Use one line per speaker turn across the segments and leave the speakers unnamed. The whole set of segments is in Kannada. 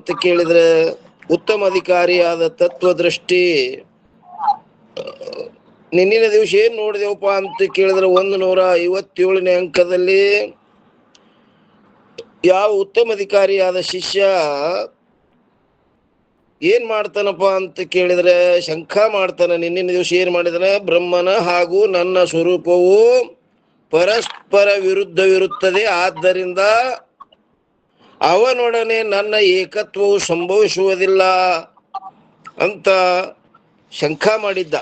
ಅಂತ ಕೇಳಿದ್ರೆ ಉತ್ತಮ ಅಧಿಕಾರಿಯಾದ ತತ್ವದೃಷ್ಟಿ. ನಿನ್ನಿನ ದಿವಸ ಏನ್ ನೋಡಿದೆವಪ್ಪ ಅಂತ ಕೇಳಿದ್ರೆ 157ನೇ ಅಂಕದಲ್ಲಿ ಯಾವ ಉತ್ತಮ ಅಧಿಕಾರಿಯಾದ ಶಿಷ್ಯ ಏನ್ ಮಾಡ್ತಾನಪ್ಪ ಅಂತ ಕೇಳಿದ್ರೆ ಶಂಕ ಮಾಡ್ತಾನ. ನಿನ್ನಿನ ದಿವಸ ಏನ್ ಮಾಡಿದಾನೆ? ಬ್ರಹ್ಮನ ಹಾಗೂ ನನ್ನ ಸ್ವರೂಪವು ಪರಸ್ಪರ ವಿರುದ್ಧವಿರುತ್ತದೆ, ಆದ್ದರಿಂದ ಅವನೊಡನೆ ನನ್ನ ಏಕತ್ವವು ಸಂಭವಿಸುವುದಿಲ್ಲ ಅಂತ ಶಂಕ ಮಾಡಿದ್ದ.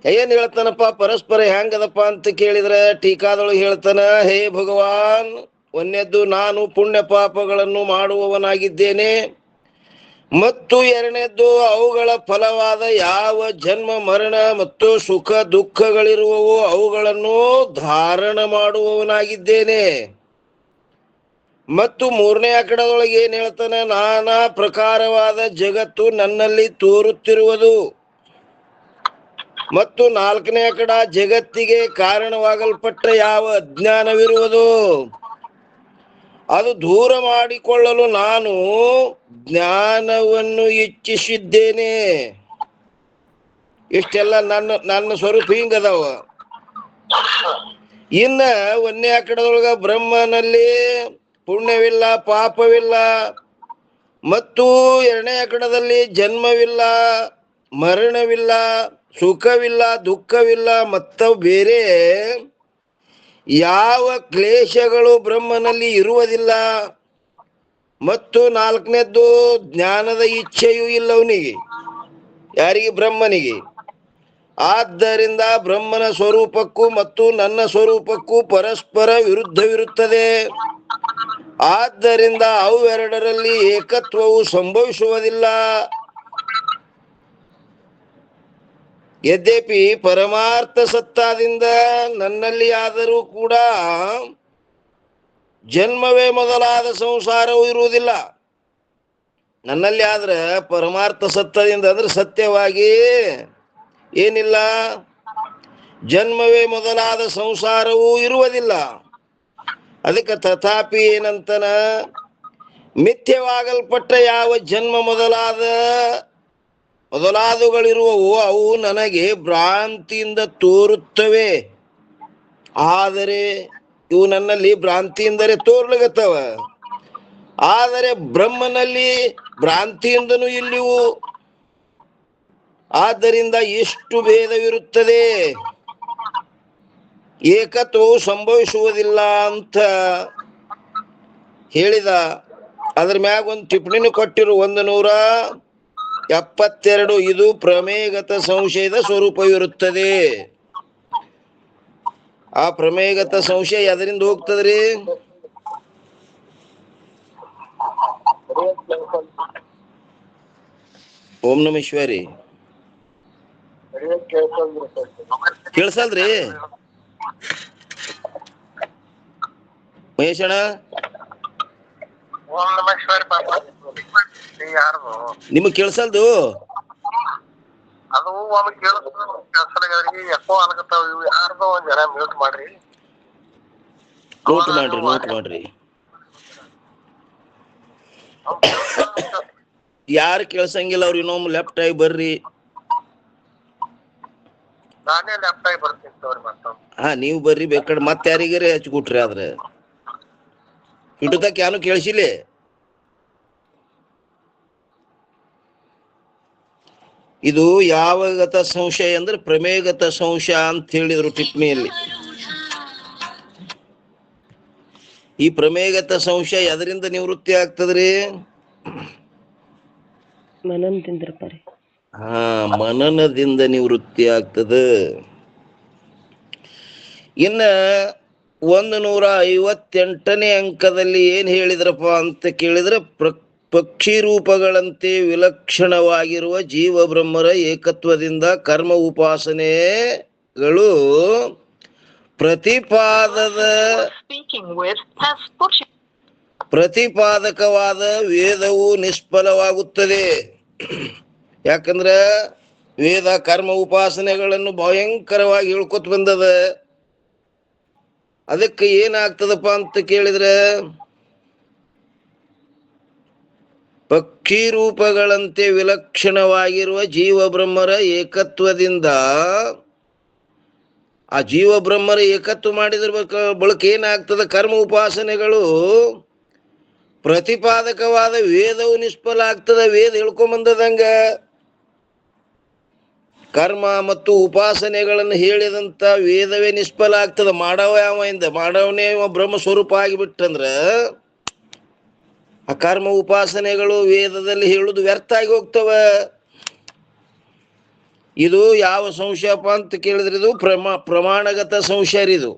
ಏನ್ ಹೇಳ್ತಾನಪ್ಪ? ಪರಸ್ಪರ ಹೆಂಗದಪ್ಪ ಅಂತ ಕೇಳಿದ್ರೆ ಟೀಕಾದೊಳಗೆ ಹೇಳ್ತಾನ, ಹೇ ಭಗವಾನ್, ಒಂದನೇದ್ದು ನಾನು ಪುಣ್ಯ ಪಾಪಗಳನ್ನು ಮಾಡುವವನಾಗಿದ್ದೇನೆ, ಮತ್ತು ಎರಡನೇದ್ದು ಅವುಗಳ ಫಲವಾದ ಯಾವ ಜನ್ಮ ಮರಣ ಮತ್ತು ಸುಖ ದುಃಖಗಳಿರುವವು ಅವುಗಳನ್ನು ಧಾರಣ ಮಾಡುವವನಾಗಿದ್ದೇನೆ. ಮತ್ತು ಮೂರನೇ ಆಕಡದೊಳಗೆ ಏನ್ ಹೇಳ್ತಾನೆ? ನಾನಾ ಪ್ರಕಾರವಾದ ಜಗತ್ತು ನನ್ನಲ್ಲಿ ತೋರುತ್ತಿರುವುದು. ಮತ್ತು ನಾಲ್ಕನೇ ಆಕಡ ಜಗತ್ತಿಗೆ ಕಾರಣವಾಗಲ್ಪಟ್ಟ ಯಾವ ಅಜ್ಞಾನವಿರುವುದು ಅದು ದೂರ ಮಾಡಿಕೊಳ್ಳಲು ನಾನು ಜ್ಞಾನವನ್ನು ಇಚ್ಛಿಸಿದ್ದೇನೆ. ಇಷ್ಟೆಲ್ಲ ನನ್ನ ಸ್ವರೂಪ ಹಿಂಗದಾವ. ಇನ್ನ ಒಂದನೇ ಆಕಡದೊಳಗ ಬ್ರಹ್ಮನಲ್ಲಿ ಪುಣ್ಯವಿಲ್ಲ, ಪಾಪವಿಲ್ಲ, ಮತ್ತು ಎರಡನೇ ಆಕಡದಲ್ಲಿ ಜನ್ಮವಿಲ್ಲ, ಮರಣವಿಲ್ಲ, ಸುಖವಿಲ್ಲ, ದುಃಖವಿಲ್ಲ, ಮತ್ತ ಬೇರೆ ಯಾವ ಕ್ಲೇಶಗಳು ಬ್ರಹ್ಮನಲ್ಲಿ ಇರುವುದಿಲ್ಲ. ಮತ್ತು ನಾಲ್ಕನೇದ್ದು ಜ್ಞಾನದ ಇಚ್ಛೆಯೂ ಇಲ್ಲ ಅವನಿಗೆ. ಯಾರಿಗೆ? ಬ್ರಹ್ಮನಿಗೆ. ಆದ್ದರಿಂದ ಬ್ರಹ್ಮನ ಸ್ವರೂಪಕ್ಕೂ ಮತ್ತು ನನ್ನ ಸ್ವರೂಪಕ್ಕೂ ಪರಸ್ಪರ ವಿರುದ್ಧವಿರುತ್ತದೆ, ಆದ್ದರಿಂದ ಅವೆರಡರಲ್ಲಿ ಏಕತ್ವವು ಸಂಭವಿಸುವುದಿಲ್ಲ. ಯದ್ಯಪಿ ಪರಮಾರ್ಥ ಸತ್ತಾದಿಂದ ನನ್ನಲ್ಲಿ ಆದರೂ ಕೂಡ ಜನ್ಮವೇ ಮೊದಲಾದ ಸಂಸಾರವು ಇರುವುದಿಲ್ಲ. ನನ್ನಲ್ಲಿ ಆದ್ರೆ ಪರಮಾರ್ಥ ಸತ್ತದಿಂದ ಅಂದ್ರೆ ಸತ್ಯವಾಗಿ ಏನಿಲ್ಲ, ಜನ್ಮವೇ ಮೊದಲಾದ ಸಂಸಾರವೂ ಇರುವುದಿಲ್ಲ. ಅದಕ್ಕೆ ತಥಾಪಿ ಏನಂತನ, ಮಿಥ್ಯವಾಗಲ್ಪಟ್ಟ ಯಾವ ಜನ್ಮ ಮೊದಲಾದವುಗಳಿರುವವು ಅವು ನನಗೆ ಭ್ರಾಂತಿಯಿಂದ ತೋರುತ್ತವೆ. ಆದರೆ ಇವು ನನ್ನಲ್ಲಿ ಭ್ರಾಂತಿಯಿಂದಲೇ ತೋರ್ಲಗತ್ತವ. ಆದರೆ ಬ್ರಹ್ಮನಲ್ಲಿ ಭ್ರಾಂತಿಯಿಂದನೂ ಇಲ್ಲಿವು. ಆದ್ದರಿಂದ ಎಷ್ಟು ಭೇದವಿರುತ್ತದೆ, ಏಕತ್ವವು ಸಂಭವಿಸುವುದಿಲ್ಲ ಅಂತ ಹೇಳಿದ. ಅದ್ರ ಮ್ಯಾಗ ಒಂದು ಟಿಪ್ಪಣಿನೂ ಕೊಟ್ಟಿರು, 172. ಇದು ಪ್ರಮೇಯಗತ ಸಂಶಯದ ಸ್ವರೂಪವಿರುತ್ತದೆ. ಆ ಪ್ರಮೇಯಗತ ಸಂಶಯ ಎದರಿಂದ ಹೋಗ್ತದ್ರಿ? ಓಂ ನಮ ಶಿವಾರಿ. ಕೇಳ್ಸಲ್ರಿ ಮಹೇಶಣ್ಣ? ನಿಮಗ್ ಕೇಳ್ಸಲ್ದು?
ಅದು ಮ್ಯೂಟ್ ಮಾಡ್ರಿ.
ಯಾರು ಕೇಳ್ಸಂಗಿಲ್ಲ ಅವ್ರು ಇನ್ನೊಮ್ಮೆ ಲೆಫ್ಟ್ ಆಗಿ ಬರ್ರಿ.
ನಾನೇ ಲೆಫ್ಟ್ ಆಗಿ ಬರ್ತೀನಿ ತೋರಿ.
ಹಾ, ನೀವು ಬರ್ರಿ, ಬೇಕಾದ್ರೆ ಮತ್ತೆ ಯಾರಿಗಾರೆ ಹಚ್ಕೊಟ್ರಿ. ಆದ್ರೆ ಇಟ್ಟುತಕ್ಕ ಯಾನು ಕೇಳಿಸಿಲ್ಲ. ಇದು ಯಾವಗತ ಸಂಶಯ ಅಂದ್ರೆ ಪ್ರಮೇಯಗತ ಸಂಶಯ ಅಂತ ಹೇಳಿದ್ರು ಟಿಪ್ಪಣಿಯಲ್ಲಿ. ಈ ಪ್ರಮೇಯಗತ ಸಂಶಯ ಎದರಿಂದ ನಿವೃತ್ತಿ ಆಗ್ತದ್ರಿ? ಮನನದಿಂದ ನಿವೃತ್ತಿ ಆಗ್ತದ. ಇನ್ನ 158ನೇ ಅಂಕದಲ್ಲಿ ಏನ್ ಹೇಳಿದ್ರಪ್ಪ ಅಂತ ಕೇಳಿದ್ರೆ, ಪಕ್ಷಿ ರೂಪಗಳಂತೆ ವಿಲಕ್ಷಣವಾಗಿರುವ ಜೀವ ಬ್ರಹ್ಮರ ಏಕತ್ವದಿಂದ ಕರ್ಮ ಉಪಾಸನೆಗಳು ಪ್ರತಿಪಾದಕವಾದ ವೇದವು ನಿಷ್ಫಲವಾಗುತ್ತದೆ. ಯಾಕಂದ್ರ ವೇದ ಕರ್ಮ ಉಪಾಸನೆಗಳನ್ನು ಭಯಂಕರವಾಗಿ ಹೇಳ್ಕೊತ ಬಂದದ. ಅದಕ್ಕೆ ಏನಾಗ್ತದಪ್ಪ ಅಂತ ಕೇಳಿದ್ರೆ, ಪಕ್ಷಿ ರೂಪಗಳಂತೆ ವಿಲಕ್ಷಣವಾಗಿರುವ ಜೀವ ಬ್ರಹ್ಮರ ಏಕತ್ವದಿಂದ ಆ ಜೀವ ಬ್ರಹ್ಮರ ಏಕತ್ವ ಮಾಡಿದ್ರ ಬಳಕ ಏನಾಗ್ತದ? ಕರ್ಮ ಉಪಾಸನೆಗಳು ಪ್ರತಿಪಾದಕವಾದ ವೇದವು ನಿಷ್ಫಲ ಆಗ್ತದ. ವೇದ ಹೇಳ್ಕೊಂಬಂದದಂಗ ಕರ್ಮ ಮತ್ತು ಉಪಾಸನೆಗಳನ್ನು ಹೇಳಿದಂತ ವೇದವೇ ನಿಷ್ಫಲ ಆಗ್ತದ. ಮಾಡವ ಯಾವ ಇಂದ ಮಾಡವನೇ ಬ್ರಹ್ಮ ಸ್ವರೂಪ ಆಗಿಬಿಟ್ಟಂದ್ರ ಆ ಕರ್ಮ ಉಪಾಸನೆಗಳು ವೇದದಲ್ಲಿ ಹೇಳುದು ವ್ಯರ್ಥ ಆಗಿ ಹೋಗ್ತವ. ಇದು ಯಾವ ಸಂಶಯಪ್ಪ ಅಂತ ಕೇಳಿದ್ರೆ ಇದು ಪ್ರಮಾಣಗತ ಸಂಶಯ. ಇದು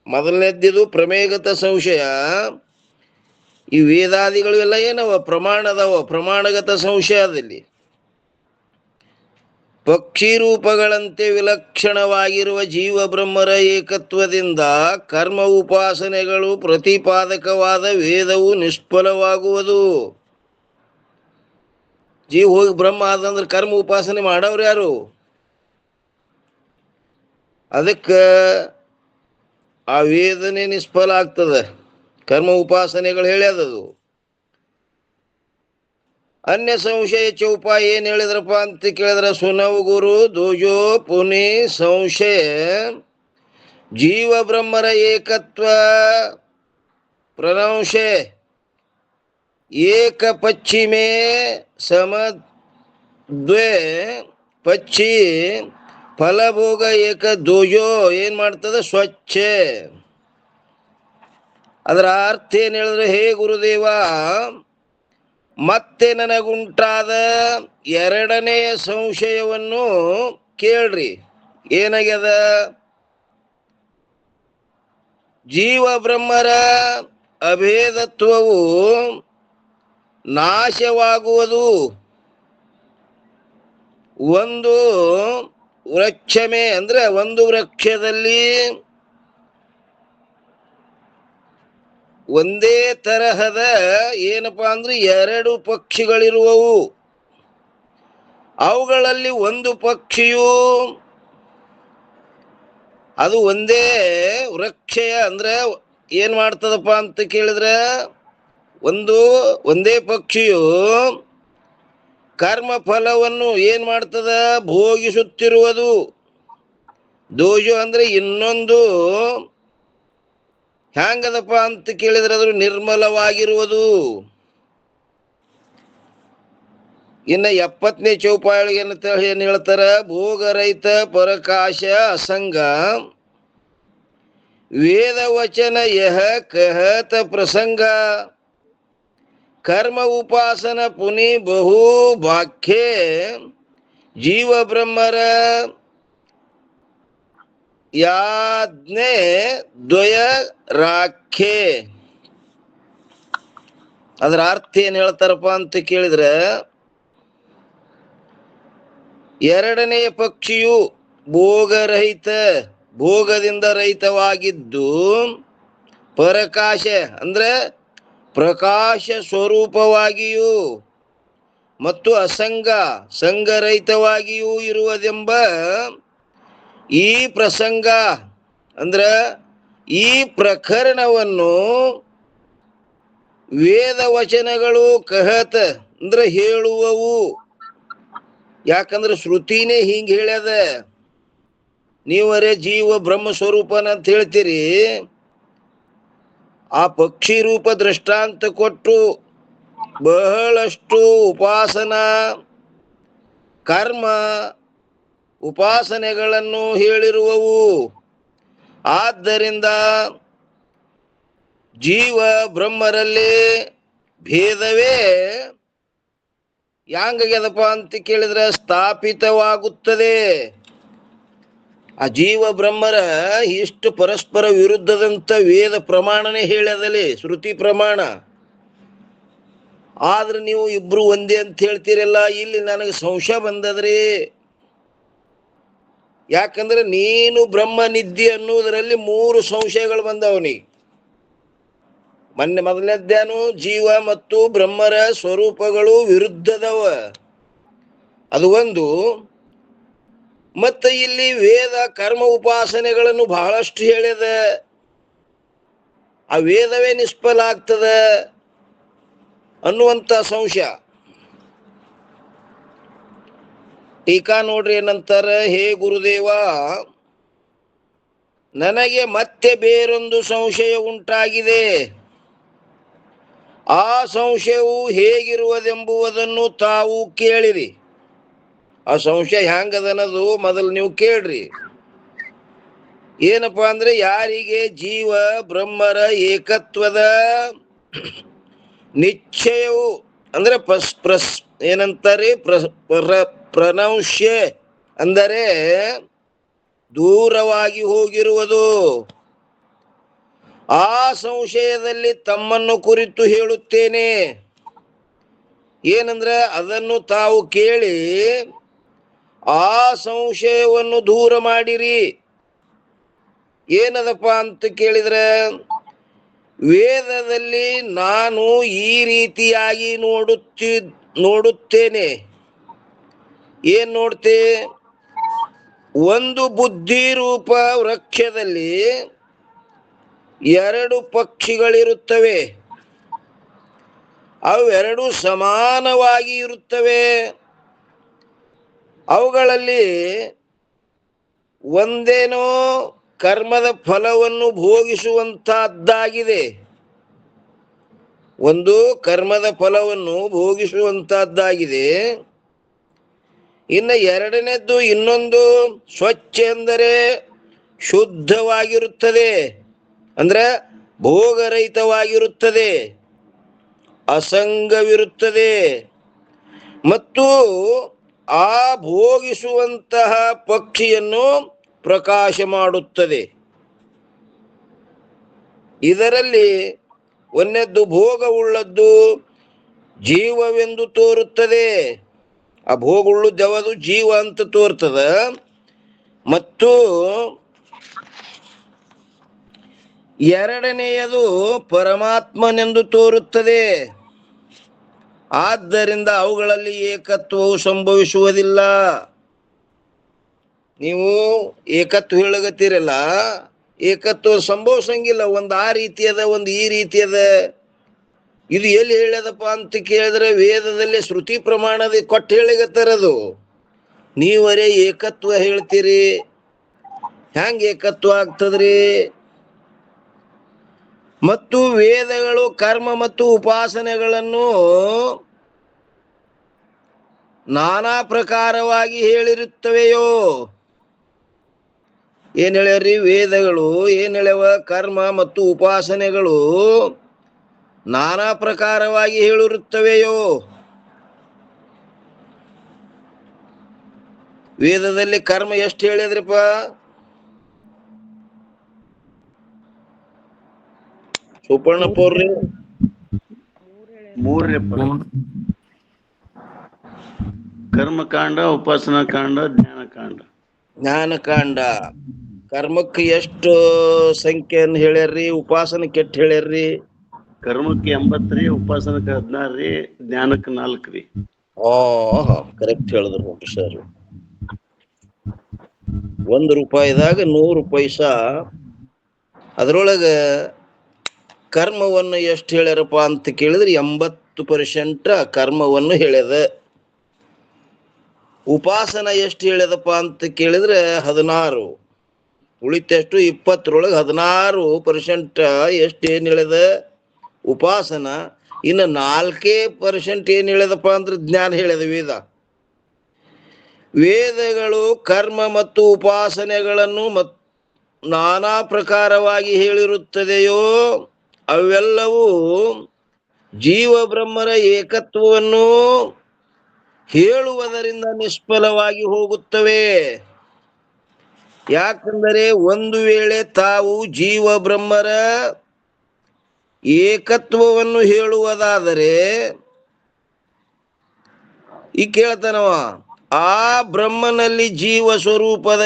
ಮೊದಲನೇದ್ದಿದು ಪ್ರಮೇಯಗತ ಸಂಶಯ. ಈ ವೇದಾದಿಗಳು ಎಲ್ಲ ಏನವ? ಪ್ರಮಾಣದವ, ಪ್ರಮಾಣಗತ ಸಂಶಯದಲ್ಲಿ. ಪಕ್ಷಿ ರೂಪಗಳಂತೆ ವಿಲಕ್ಷಣವಾಗಿರುವ ಜೀವ ಬ್ರಹ್ಮರ ಏಕತ್ವದಿಂದ ಕರ್ಮ ಉಪಾಸನೆಗಳು ಪ್ರತಿಪಾದಕವಾದ ವೇದವು ನಿಷ್ಫಲವಾಗುವುದು. ಜೀವ ಹೋಗಿ ಬ್ರಹ್ಮ ಆದಂದ್ರೆ ಕರ್ಮ ಉಪಾಸನೆ ಮಾಡವ್ರು ಯಾರು? ಅದಕ್ಕೆ ಆ ವೇದನೆ ನಿಷ್ಫಲ ಆಗ್ತದ. ಕರ್ಮ ಉಪಾಸನೆಗಳು ಹೇಳ್ಯದದು. ಅನ್ಯ ಸಂಶಯ ಚೌಪ ಏನ್ ಹೇಳಿದ್ರಪ್ಪ ಅಂತ ಕೇಳಿದ್ರ, ಸುನವ್ ಗುರು ದೋಜೋ ಪುನಿ ಸಂಶಯ ಜೀವ ಬ್ರಹ್ಮರ ಏಕತ್ವ ಪ್ರಣಂಶೆ ಏಕ ಪಶ್ಚಿಮೆ ಸಮದ್ವೇ ಪಚ್ಚಿ ಫಲಭೋಗ ಏಕ ದೋಜೋ ಏನ್ ಮಾಡ್ತದ? ಸ್ವಚ್ಛ. ಅದರ ಅರ್ಥ ಏನ್ ಹೇಳಿದ್ರೆ, ಹೇ ಗುರುದೇವ, ಮತ್ತೆ ನನಗುಂಟಾದ ಎರಡನೆಯ ಸಂಶಯವನ್ನು ಕೇಳ್ರಿ. ಏನಾಗ್ಯದ? ಜೀವ ಬ್ರಹ್ಮರ ಅಭೇದತ್ವವು ನಾಶವಾಗುವುದು ಒಂದು ವೃಕ್ಷಮೇ, ಅಂದ್ರೆ ಒಂದು ವೃಕ್ಷದಲ್ಲಿ ಒಂದೇ ತರಹದ ಏನಪ್ಪಾ ಅಂದ್ರೆ ಎರಡು ಪಕ್ಷಿಗಳಿರುವವು. ಅವುಗಳಲ್ಲಿ ಒಂದು ಪಕ್ಷಿಯು ಅದು ಒಂದೇ ವೃಕ್ಷಯ ಅಂದ್ರೆ ಏನ್ ಮಾಡ್ತದಪ್ಪ ಅಂತ ಕೇಳಿದ್ರೆ, ಒಂದೇ ಪಕ್ಷಿಯು ಕರ್ಮ ಫಲವನ್ನು ಏನ್ ಮಾಡ್ತದ? ಭೋಗಿಸುತ್ತಿರುವುದು. ದೋಜು ಅಂದ್ರೆ ಇನ್ನೊಂದು ಹ್ಯಾಂಗದಪ್ಪ ಅಂತ ಕೇಳಿದ್ರೆ ಅದು ನಿರ್ಮಲವಾಗಿರುವುದು. ಇನ್ನು 70ನೇ ಚೌಪಾಳಿಗೆ ಏನ್ ಹೇಳ್ತಾರ? ಭೋಗರಹಿತ ಪರಕಾಶ ಅಸಂಗ ವೇದ ವಚನ ಯಹ ಕಹತ ಪ್ರಸಂಗ ಕರ್ಮ ಉಪಾಸನ ಪುನಿ ಬಹು ಭಾಖ್ಯೆ ಜೀವ ಬ್ರಹ್ಮರ ಯಾಜ್ಞೆ ದ್ವಯ ರಾಖ್ಯೆ. ಅದರ ಅರ್ಥ ಏನ್ ಹೇಳ್ತಾರಪ್ಪ ಅಂತ ಕೇಳಿದ್ರೆ, ಎರಡನೆಯ ಪಕ್ಷಿಯು ಭೋಗರಹಿತ, ಭೋಗದಿಂದ ರಹಿತವಾಗಿದ್ದು, ಪರಕಾಶ ಅಂದ್ರೆ ಪ್ರಕಾಶ ಸ್ವರೂಪವಾಗಿಯೂ ಮತ್ತು ಅಸಂಗ ಸಂಗರಹಿತವಾಗಿಯೂ ಇರುವುದೆಂಬ ಈ ಪ್ರಸಂಗ ಅಂದ್ರ ಈ ಪ್ರಕರಣವನ್ನು ವೇದ ವಚನಗಳು ಕಹತ ಅಂದ್ರೆ ಹೇಳುವವು. ಯಾಕಂದ್ರೆ ಶ್ರುತಿನೇ ಹಿಂಗ್ ಹೇಳ್ಯದ. ನೀವರೇ ಜೀವ ಬ್ರಹ್ಮ ಸ್ವರೂಪನ ಅಂತ ಹೇಳ್ತೀರಿ, ಆ ಪಕ್ಷಿ ರೂಪ ದೃಷ್ಟಾಂತ ಕೊಟ್ಟು ಬಹಳಷ್ಟು ಉಪಾಸನಾ ಕರ್ಮ ಉಪಾಸನೆಗಳನ್ನು ಹೇಳಿರುವವು. ಆದ್ದರಿಂದ ಜೀವ ಬ್ರಹ್ಮರಲ್ಲಿ ಭೇದವೇ ಯಾಂಗಗ್ಯದಪ್ಪ ಅಂತ ಕೇಳಿದ್ರೆ ಸ್ಥಾಪಿತವಾಗುತ್ತದೆ. ಆ ಜೀವ ಬ್ರಹ್ಮರ ಇಷ್ಟು ಪರಸ್ಪರ ವಿರುದ್ಧದಂತ ವೇದ ಪ್ರಮಾಣನೇ ಹೇಳ್ಯದಲ್ಲಿ, ಶ್ರುತಿ ಪ್ರಮಾಣ. ಆದ್ರೆ ನೀವು ಇಬ್ರು ಒಂದೇ ಅಂತ ಹೇಳ್ತೀರಲ್ಲ, ಇಲ್ಲಿ ನನಗೆ ಸಂಶಯ ಬಂದದ್ರಿ. ಯಾಕಂದ್ರೆ ನೀನು ಬ್ರಹ್ಮ ನಿದ್ದೆ ಅನ್ನುವುದರಲ್ಲಿ 3 ಸಂಶಯಗಳು ಬಂದವನಿ. ಮೊದಲನೇದ್ದೇನು? ಜೀವ ಮತ್ತು ಬ್ರಹ್ಮರ ಸ್ವರೂಪಗಳು ವಿರುದ್ಧದವ, ಅದು ಒಂದು. ಮತ್ತೆ ಇಲ್ಲಿ ವೇದ ಕರ್ಮ ಉಪಾಸನೆಗಳನ್ನು ಬಹಳಷ್ಟು ಹೇಳಿದ, ಆ ವೇದವೇ ನಿಷ್ಫಲ ಆಗ್ತದ ಅನ್ನುವಂತ ಸಂಶಯ. ಟೀಕಾ ನೋಡ್ರಿ ಏನಂತಾರ, ಹೇ ಗುರುದೇವ, ನನಗೆ ಮತ್ತೆ ಬೇರೊಂದು ಸಂಶಯ ಉಂಟಾಗಿದೆ. ಆ ಸಂಶಯವು ಹೇಗಿರುವುದೆಂಬುದನ್ನು ತಾವು ಕೇಳಿರಿ. ಆ ಸಂಶಯ ಹ್ಯಾಂಗದನ್ನೋದು ಮೊದಲು ನೀವು ಕೇಳ್ರಿ. ಏನಪ್ಪಾ ಅಂದ್ರೆ, ಯಾರಿಗೆ ಜೀವ ಬ್ರಹ್ಮರ ಏಕತ್ವದ ನಿಶ್ಚಯವು ಅಂದ್ರೆ ಏನಂತಾರೆ ಪ್ರಣೌಷ್ಯ ಅಂದರೆ ದೂರವಾಗಿ ಹೋಗಿರುವುದು, ಆ ಸಂಶಯದಲ್ಲಿ ತಮ್ಮನ್ನು ಕುರಿತು ಹೇಳುತ್ತೇನೆ. ಏನಂದ್ರೆ ಅದನ್ನು ತಾವು ಕೇಳಿ ಆ ಸಂಶಯವನ್ನು ದೂರ ಮಾಡಿರಿ. ಏನದಪ್ಪ ಅಂತ ಕೇಳಿದ್ರೆ, ವೇದದಲ್ಲಿ ನಾನು ಈ ರೀತಿಯಾಗಿ ನೋಡುತ್ತೇನೆ. ಏನ್ ನೋಡ್ತೆ? ಒಂದು ಬುದ್ಧಿ ರೂಪ ವೃಕ್ಷದಲ್ಲಿ 2 ಪಕ್ಷಿಗಳಿರುತ್ತವೆ. ಅವೆರಡು ಸಮಾನವಾಗಿ ಇರುತ್ತವೆ. ಅವುಗಳಲ್ಲಿ ಒಂದೇನೋ ಕರ್ಮದ ಫಲವನ್ನು ಭೋಗಿಸುವಂತಹದ್ದಾಗಿದೆ, ಒಂದು ಕರ್ಮದ ಫಲವನ್ನು ಭೋಗಿಸುವಂತಹದ್ದಾಗಿದೆ. ಇನ್ನು ಎರಡನೇದ್ದು ಇನ್ನೊಂದು ಸ್ವಚ್ಛ ಎಂದರೆ ಶುದ್ಧವಾಗಿರುತ್ತದೆ, ಅಂದ್ರೆ ಭೋಗರಹಿತವಾಗಿರುತ್ತದೆ, ಅಸಂಗವಿರುತ್ತದೆ ಮತ್ತು ಆ ಭೋಗಿಸುವಂತಹ ಪಕ್ಷಿಯನ್ನು ಪ್ರಕಾಶ ಮಾಡುತ್ತದೆ. ಇದರಲ್ಲಿ ಒಂದೆದ್ದು ಭೋಗವುಳ್ಳದ್ದು ಜೀವವೆಂದು ತೋರುತ್ತದೆ. ಆ ಭೋಗವುಳ್ಳದ್ದು ಯಾವುದು? ಜೀವ ಅಂತ ತೋರ್ತದ. ಮತ್ತು ಎರಡನೆಯದು ಪರಮಾತ್ಮನೆಂದು ತೋರುತ್ತದೆ. ಆದ್ದರಿಂದ ಅವುಗಳಲ್ಲಿ ಏಕತ್ವವು ಸಂಭವಿಸುವುದಿಲ್ಲ. ನೀವು ಏಕತ್ವ ಹೇಳಗತ್ತೀರಲ್ಲ, ಏಕತ್ವ ಸಂಭವಿಸಂಗಿಲ್ಲ. ಒಂದು ಆ ರೀತಿಯದ, ಒಂದು ಈ ರೀತಿಯದ. ಇದು ಎಲ್ಲಿ ಹೇಳ್ಯದಪ್ಪ ಅಂತ ಕೇಳಿದ್ರೆ, ವೇದದಲ್ಲಿ ಶ್ರುತಿ ಪ್ರಮಾಣದ ಕೊಟ್ಟು ಹೇಳಿಗತ್ತಾರದು. ನೀವರೇ ಏಕತ್ವ ಹೇಳ್ತೀರಿ, ಹ್ಯಾಂಗ ಏಕತ್ವ ಆಗ್ತದ್ರಿ? ಮತ್ತು ವೇದಗಳು ಕರ್ಮ ಮತ್ತು ಉಪಾಸನೆಗಳನ್ನು ನಾನಾ ಪ್ರಕಾರವಾಗಿ ಹೇಳಿರುತ್ತವೆಯೋ? ಏನ್ ಹೇಳ್ಯಾರ್ರಿ? ವೇದಗಳು ಏನ್ ಹೇಳ್ಯಾವ? ಕರ್ಮ ಮತ್ತು ಉಪಾಸನೆಗಳು ನಾನಾ ಪ್ರಕಾರವಾಗಿ ಹೇಳಿರುತ್ತವೆಯೋ? ವೇದದಲ್ಲಿ ಕರ್ಮ ಎಷ್ಟು ಹೇಳಿದ್ರಿಪ್ಪ? ಸುಪರ್ಣಪೌರ್ರಿ
3 ಕರ್ಮಕಾಂಡ, ಉಪಾಸನಾ ಕಾಂಡ, ಜ್ಞಾನಕಾಂಡ.
ಜ್ಞಾನಕಾಂಡ ಕರ್ಮಕ್ಕೆ ಎಷ್ಟು ಸಂಖ್ಯೆಯನ್ನು ಹೇಳ್ಯಾರ್ರಿ? ಉಪಾಸನಕ್ಕೆ ಎಷ್ಟು ಹೇಳ್ಯಾರ್ರಿ?
ಕರ್ಮಕ್ಕೆ 80 ರೀ, ಉಪಾಸನಕ್ಕೆ 16 ರೀ, ಜ್ಞಾನಕ್ಕೆ 4 ರೀ.
ಕರೆಕ್ಟ್ ಹೇಳಿದ್ರು ನೋಡ್ರಿ ಸರ್. 1 ರೂಪಾಯಿದಾಗ 100 ಪೈಸಾ. ಅದ್ರೊಳಗ ಕರ್ಮವನ್ನು ಎಷ್ಟು ಹೇಳ್ಯಾರಪ್ಪ ಅಂತ ಕೇಳಿದ್ರೆ 80% ಕರ್ಮವನ್ನು ಹೇಳ್ಯದ. ಉಪಾಸನ ಎಷ್ಟು ಹೇಳ್ಯದಪ್ಪ ಅಂತ ಕೇಳಿದ್ರೆ 16. ಉಳಿತೆಷ್ಟು 20ರೊಳಗೆ 16% ಎಷ್ಟು ಏನ್ ಹೇಳ್ಯದ? ಉಪಾಸನ. ಇನ್ನು 4% ಏನ್ ಹೇಳ್ಯದಪ್ಪ ಅಂದ್ರೆ ಜ್ಞಾನ ಹೇಳ್ಯದ ವೇದ. ವೇದಗಳು ಕರ್ಮ ಮತ್ತು ಉಪಾಸನೆಗಳನ್ನು ನಾನಾ ಪ್ರಕಾರವಾಗಿ ಹೇಳಿರುತ್ತದೆಯೋ ಅವೆಲ್ಲವೂ ಜೀವ ಬ್ರಹ್ಮರ ಏಕತ್ವವನ್ನು ಹೇಳುವುದರಿಂದ ನಿಷ್ಫಲವಾಗಿ ಹೋಗುತ್ತವೆ. ಯಾಕಂದರೆ ಒಂದು ವೇಳೆ ತಾವು ಜೀವ ಬ್ರಹ್ಮರ ಏಕತ್ವವನ್ನು ಹೇಳುವುದಾದರೆ, ಈ ಕೇಳ್ತಾನವ, ಆ ಬ್ರಹ್ಮನಲ್ಲಿ ಜೀವ ಸ್ವರೂಪದ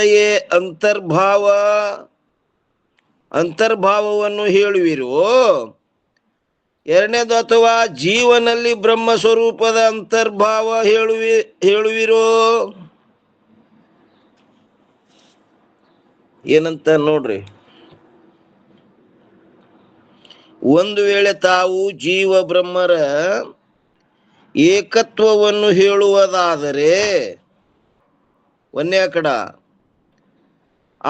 ಅಂತರ್ಭಾವವನ್ನು ಹೇಳುವಿರೋ? ಎರಡನೇದು, ಅಥವಾ ಜೀವನಲ್ಲಿ ಬ್ರಹ್ಮ ಸ್ವರೂಪದ ಅಂತರ್ಭಾವ ಹೇಳುವಿರೋ? ಏನಂತ ನೋಡ್ರಿ. ಒಂದು ವೇಳೆ ತಾವು ಜೀವ ಬ್ರಹ್ಮರ ಏಕತ್ವವನ್ನು ಹೇಳುವುದಾದರೆ ಒಂದೇ ಕಡ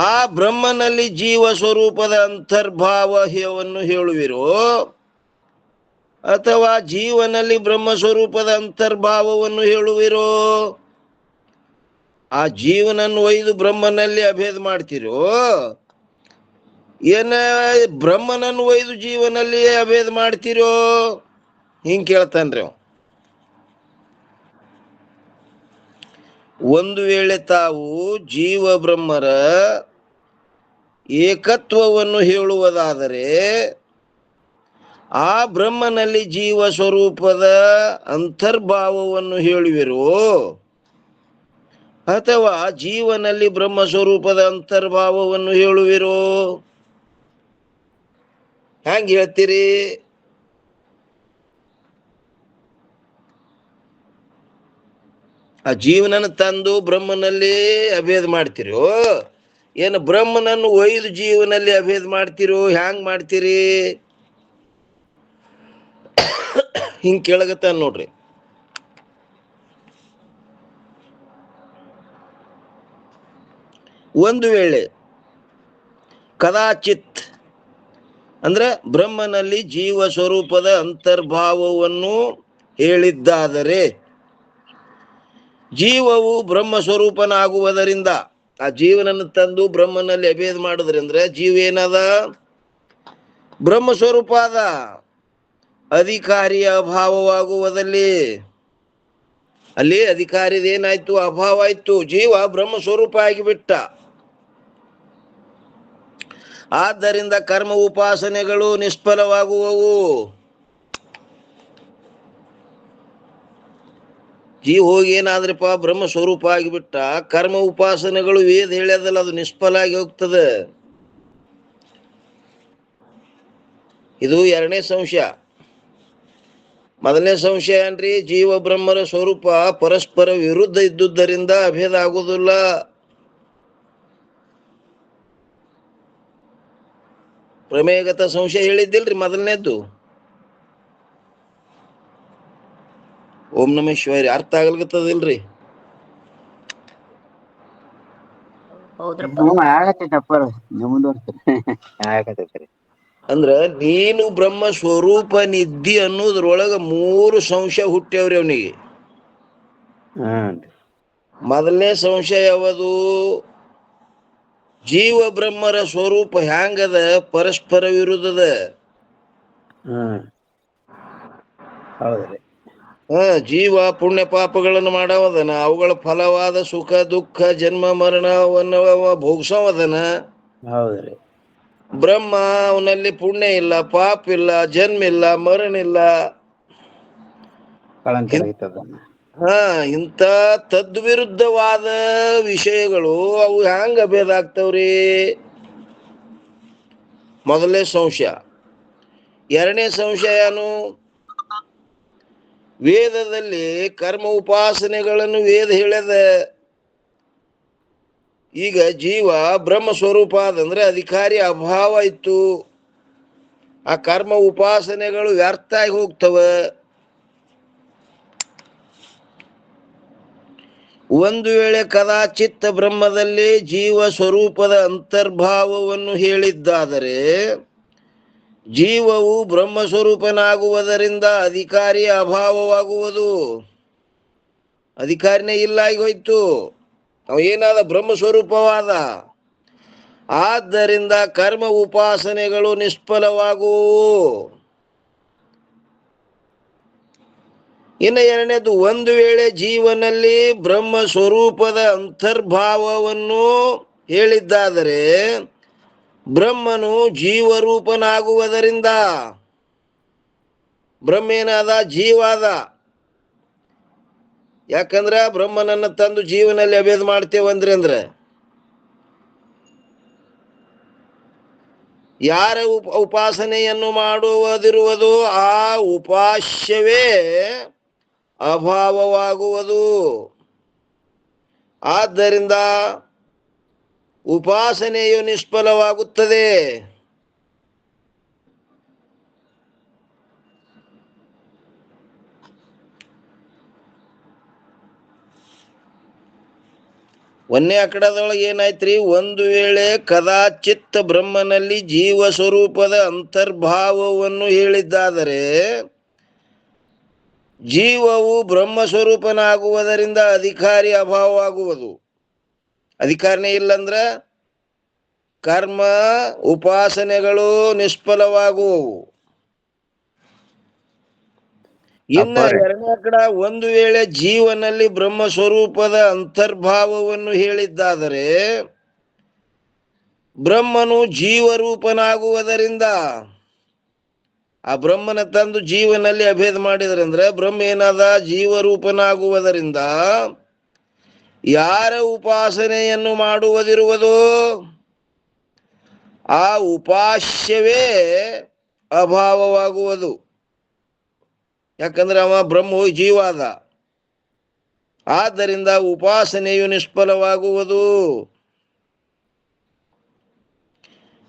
ಆ ಬ್ರಹ್ಮನಲ್ಲಿ ಜೀವ ಸ್ವರೂಪದ ಅಂತರ್ಭಾವವನ್ನು ಹೇಳುವಿರೋ ಅಥವಾ ಜೀವನಲ್ಲಿ ಬ್ರಹ್ಮ ಸ್ವರೂಪದ ಅಂತರ್ಭಾವವನ್ನು ಹೇಳುವಿರೋ? ಆ ಜೀವನನ್ನು ಒಯ್ದು ಬ್ರಹ್ಮನಲ್ಲಿ ಅಭೇದ ಮಾಡ್ತಿರೋ ಏನ ಬ್ರಹ್ಮನನ್ನು ಒಯ್ದು ಜೀವನಲ್ಲಿ ಅಭೇದ ಮಾಡ್ತಿರೋ? ಹಿಂಗ್ ಕೇಳ್ತಾನ್ರಿ ಅವ. ಒಂದು ವೇಳೆ ತಾವು ಜೀವ ಬ್ರಹ್ಮರ ಏಕತ್ವವನ್ನು ಹೇಳುವುದಾದರೆ ಆ ಬ್ರಹ್ಮನಲ್ಲಿ ಜೀವ ಸ್ವರೂಪದ ಅಂತರ್ಭಾವವನ್ನು ಹೇಳುವಿರೋ ಅಥವಾ ಜೀವನಲ್ಲಿ ಬ್ರಹ್ಮ ಸ್ವರೂಪದ ಅಂತರ್ಭಾವವನ್ನು ಹೇಳುವಿರೋ? ಹ್ಯಾಂಗ ಹೇಳ್ತೀರಿ? ಆ ಜೀವನನ ತಂದು ಬ್ರಹ್ಮನಲ್ಲಿ ಅಭೇದ ಮಾಡ್ತಿರೋ ಏನು ಬ್ರಹ್ಮನನ್ನು ಒಯ್ದು ಜೀವನಲ್ಲಿ ಅಭೇದ ಮಾಡ್ತಿರೋ? ಹ್ಯಾಂಗ್ ಮಾಡ್ತೀರಿ? ಹಿಂಗ್ ಕೇಳಗತ್ತ ನೋಡ್ರಿ. ಒಂದು ವೇಳೆ ಕದಾಚಿತ್ ಅಂದ್ರೆ ಬ್ರಹ್ಮನಲ್ಲಿ ಜೀವ ಸ್ವರೂಪದ ಅಂತರ್ಭಾವವನ್ನು ಹೇಳಿದ್ದಾದರೆ ಜೀವವು ಬ್ರಹ್ಮ ಸ್ವರೂಪನಾಗುವುದರಿಂದ ಆ ಜೀವನನ್ನು ತಂದು ಬ್ರಹ್ಮನಲ್ಲಿ ಅಭೇದ ಮಾಡುದ್ರಿಂದ ಜೀವ ಏನದ? ಬ್ರಹ್ಮ ಸ್ವರೂಪ ಅದ. ಅಧಿಕಾರಿಯ ಅಭಾವವಾಗುವುದಲ್ಲಿ ಅಲ್ಲಿ ಅಧಿಕಾರಿದೇನಾಯ್ತು? ಅಭಾವ ಆಯ್ತು. ಜೀವ ಬ್ರಹ್ಮ ಸ್ವರೂಪ ಆಗಿಬಿಟ್ಟ. ಆದ್ದರಿಂದ ಕರ್ಮ ಉಪಾಸನೆಗಳು ನಿಷ್ಫಲವಾಗುವವು. ಜೀವ ಹೋಗಿ ಏನಾದ್ರಪ್ಪ ಬ್ರಹ್ಮ ಸ್ವರೂಪ ಆಗಿಬಿಟ್ಟ, ಕರ್ಮ ಉಪಾಸನೆಗಳು ವೇದ ಹೇಳ್ಯದಲ್ಲ ಅದು ನಿಷ್ಫಲ ಆಗಿ ಹೋಗ್ತದೆ. ಇದು ಎರಡನೇ ಸಂಶಯ. ಮೊದಲನೇ ಸಂಶಯ ಏನ್ರಿ? ಜೀವ ಬ್ರಹ್ಮರ ಸ್ವರೂಪ ಪರಸ್ಪರ ವಿರುದ್ಧ ಇದ್ದುದರಿಂದ ಅಭೇದ ಆಗುವುದಿಲ್ಲ. ಪ್ರಮೇಯಗತ ಸಂಶಯ ಹೇಳಿದ್ದಿಲ್ರಿ ಮೊದಲನೇದ್ದು. ಓಂ ನಮಃ ಶಿವಾಯ. ಅರ್ಥ ಆಗ್ಲಿಕತ್ತದಿಲ್ರಿ? ಅಂದ್ರ ನೀನು ಬ್ರಹ್ಮ ಸ್ವರೂಪ ನಿದ್ದಿ ಅನ್ನೋದ್ರೊಳಗ 3 ಸಂಶಯ ಹುಟ್ಟ್ಯಾವ್ರಿ ಅವನಿಗೆ. ಮೊದಲನೇ ಸಂಶಯ ಯಾವುದು? ಜೀವ ಬ್ರಹ್ಮರ ಸ್ವರೂಪ ಹ್ಯಾಂಗದ? ಪರಸ್ಪರ ವಿರುದ್ಧದ. ಜೀವ ಪುಣ್ಯ ಪಾಪಗಳನ್ನು ಮಾಡವದನ, ಅವುಗಳ ಫಲವಾದ ಸುಖ ದುಃಖ ಜನ್ಮ ಮರಣವನ್ನು ಭೋಗಿಸವದನ. ಬ್ರಹ್ಮ ಅವನಲ್ಲಿ ಪುಣ್ಯ ಇಲ್ಲ, ಪಾಪ ಇಲ್ಲ, ಜನ್ಮ ಇಲ್ಲ, ಮರಣ ಇಲ್ಲ. ಇಂಥ ತದ್ವಿರುದ್ಧವಾದ ವಿಷಯಗಳು ಅವು ಹ್ಯಾಂಗ ಅಭೇದ ಆಗ್ತಾವ್ರಿ? ಮೊದಲನೇ ಸಂಶಯ. ಎರಡನೇ ಸಂಶಯ ಏನು? ವೇದದಲ್ಲಿ ಕರ್ಮ ಉಪಾಸನೆಗಳನ್ನು ವೇದ ಹೇಳ್ಯದ. ಈಗ ಜೀವ ಬ್ರಹ್ಮ ಸ್ವರೂಪ ಆದಂದ್ರೆ ಅಧಿಕಾರಿ ಅಭಾವ ಇತ್ತು. ಆ ಕರ್ಮ ಉಪಾಸನೆಗಳು ವ್ಯರ್ಥ ಆಗಿ ಹೋಗ್ತವೆ. ಒಂದು ವೇಳೆ ಕದಾಚಿತ್ ಬ್ರಹ್ಮದಲ್ಲಿ ಜೀವ ಸ್ವರೂಪದ ಅಂತರ್ಭಾವವನ್ನು ಹೇಳಿದ್ದಾದರೆ ಜೀವವು ಬ್ರಹ್ಮ ಸ್ವರೂಪನಾಗುವುದರಿಂದ ಅಧಿಕಾರಿ ಅಭಾವವಾಗುವುದು. ಅಧಿಕಾರಿನೇ ಇಲ್ಲ ಆಗಿ ಹೋಯ್ತು. ಅವ ಏನಾದ? ಬ್ರಹ್ಮ ಸ್ವರೂಪವಾದ. ಆದ್ದರಿಂದ ಕರ್ಮ ಉಪಾಸನೆಗಳು ನಿಷ್ಫಲವಾಗುವು. ಇನ್ನು ಎರಡನೇದು, ಒಂದು ವೇಳೆ ಜೀವನಲ್ಲಿ ಬ್ರಹ್ಮ ಸ್ವರೂಪದ ಅಂತರ್ಭಾವವನ್ನು ಹೇಳಿದ್ದಾದರೆ ಬ್ರಹ್ಮನು ಜೀವರೂಪನಾಗುವುದರಿಂದ ಬ್ರಹ್ಮ ಏನಾದ? ಜೀವಾದ. ಯಾಕಂದ್ರ ಬ್ರಹ್ಮನನ್ನ ತಂದು ಜೀವನಲ್ಲಿ ಅಭೇದ ಮಾಡ್ತೇವಂದ್ರೆ ಯಾರ ಉಪಾಸನೆಯನ್ನು ಮಾಡುವುದಿರುವುದು ಆ ಉಪಾಸ್ಯವೇ ಅಭಾವವಾಗುವುದು. ಆದ್ದರಿಂದ ಉಪಾಸನೆಯು ನಿಷ್ಫಲವಾಗುತ್ತದೆ. ಒಂದನೇ ಅಕಡದೊಳಗೆ ಏನಾಯ್ತ್ರಿ, ಒಂದು ವೇಳೆ ಕದಾಚಿತ್ ಬ್ರಹ್ಮನಲ್ಲಿ ಜೀವ ಸ್ವರೂಪದ ಅಂತರ್ಭಾವವನ್ನು ಹೇಳಿದ್ದಾದರೆ ಜೀವವು ಬ್ರಹ್ಮ ಸ್ವರೂಪನಾಗುವುದರಿಂದ ಅಧಿಕಾರಿ ಅಭಾವವಾಗುವುದು. ಅಧಿಕಾರನೇ ಇಲ್ಲಂದ್ರ ಕರ್ಮ ಉಪಾಸನೆಗಳು ನಿಷ್ಫಲವಾಗುವವು. ಇನ್ನು ಎರಡನೇ ಕಡ, ಒಂದು ವೇಳೆ ಜೀವನಲ್ಲಿ ಬ್ರಹ್ಮ ಸ್ವರೂಪದ ಅಂತರ್ಭಾವವನ್ನು ಹೇಳಿದ್ದಾದರೆ ಬ್ರಹ್ಮನು ಜೀವರೂಪನಾಗುವುದರಿಂದ ಆ ಬ್ರಹ್ಮನ ತಂದು ಜೀವನಲ್ಲಿ ಅಭೇದ ಮಾಡಿದ್ರಂದ್ರೆ ಬ್ರಹ್ಮ ಏನಾದ ಜೀವರೂಪನಾಗುವುದರಿಂದ ಯಾರ ಉಪಾಸನೆಯನ್ನು ಮಾಡುವುದಿರುವುದೋ ಆ ಉಪಾಸ್ಯವೇ ಅಭಾವವಾಗುವುದು. ಯಾಕಂದ್ರೆ ಅವ ಬ್ರಹ್ಮವು ಜೀವ ಅದ. ಆದ್ದರಿಂದ ಉಪಾಸನೆಯು ನಿಷ್ಫಲವಾಗುವುದು.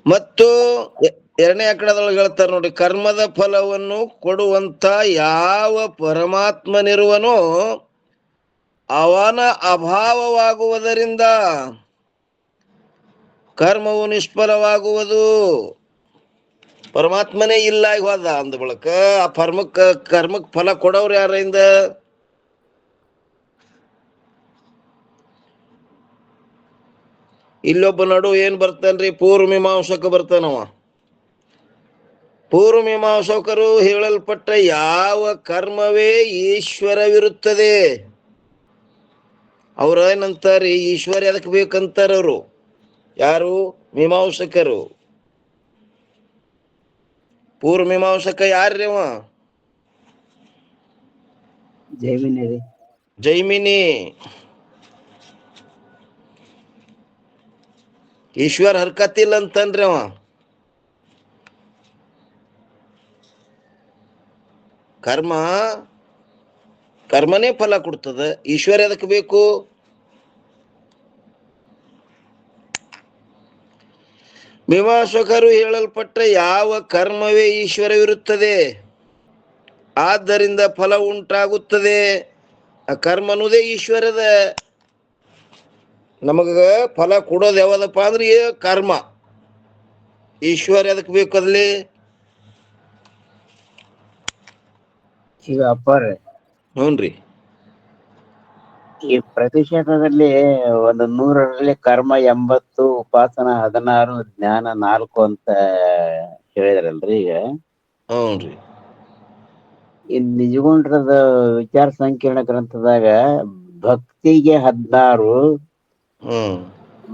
ಮತ್ತು ಎರಡನೇ ಅಕಡದೊಳಗೆ ಹೇಳ್ತಾರೆ ನೋಡಿ, ಕರ್ಮದ ಫಲವನ್ನು ಕೊಡುವಂತ ಯಾವ ಪರಮಾತ್ಮನಿರುವನೋ ಅವನ ಅಭಾವವಾಗುವುದರಿಂದ ಕರ್ಮವು ನಿಷ್ಫಲವಾಗುವುದು. ಪರಮಾತ್ಮನೇ ಇಲ್ಲ ಹೋದ ಅಂದ ಬಳಕ ಆ ಕರ್ಮಕ್ ಫಲ ಕೊಡೋರು ಯಾರಿಂದ? ಇಲ್ಲೊಬ್ಬ ನಡು ಏನ್ ಬರ್ತಾನ್ರಿ, ಪೂರ್ವಮೀಮಾಂಸಕ ಬರ್ತಾನವ. ಪೂರ್ವಮೀಮಾಂಸಕರು ಹೇಳಲ್ಪಟ್ಟ ಯಾವ ಕರ್ಮವೇ ಈಶ್ವರವಿರುತ್ತದೆ. ಅವ್ರ ಏನಂತಾರಿ, ಈಶ್ವರ ಎದಕ್ ಬೇಕಂತಾರ ಅವರು. ಯಾರು? ಮೀಮಾಂಸಕರು. ಪೂರ್ವಮೀಮಾಂಸಕ ಯಾರ್ರಿ ಅವ? ಜೈಮಿನಿ. ಈಶ್ವರ ಹರ್ಕತಿಲ್ಲ ಅಂತನ್ರಿ ಅವ. ಕರ್ಮನೇ ಫಲ ಕೊಡ್ತದ, ಈಶ್ವರ ಎದಕ್ ಬೇಕು? ಮೀಮಾಂಸಕರು ಹೇಳಲ್ಪಟ್ಟ ಯಾವ ಕರ್ಮವೇ ಈಶ್ವರವಿರುತ್ತದೆ, ಆದ್ದರಿಂದ ಫಲ ಉಂಟಾಗುತ್ತದೆ. ಆ ಕರ್ಮ ಅನ್ನೋದೇ ಈಶ್ವರದ. ನಮಗ ಫಲ ಕೊಡೋದು ಯಾವದಪ್ಪ ಅಂದ್ರೆ ಕರ್ಮ. ಈಶ್ವರ ಎದಕ್ ಬೇಕಲ್ಲಿ?
ಈಗ ಅಪ್ಪಾರ,
ಹ್ಞೂನ್ರಿ.
ಈ ಪ್ರತಿಶತದಲ್ಲಿ ಒಂದು 100ರಲ್ಲಿ ಕರ್ಮ 80, ಉಪಾಸನ 16, ಜ್ಞಾನ 4 ಅಂತ ಹೇಳಿದ್ರಲ್ರಿ. ಈಗ
ಹ್ಞೂನ್ರಿ.
ಈ ನಿಜಗುಂಡ್ರದ ವಿಚಾರ ಸಂಕಿರಣ ಗ್ರಂಥದಾಗ ಭಕ್ತಿಗೆ 16,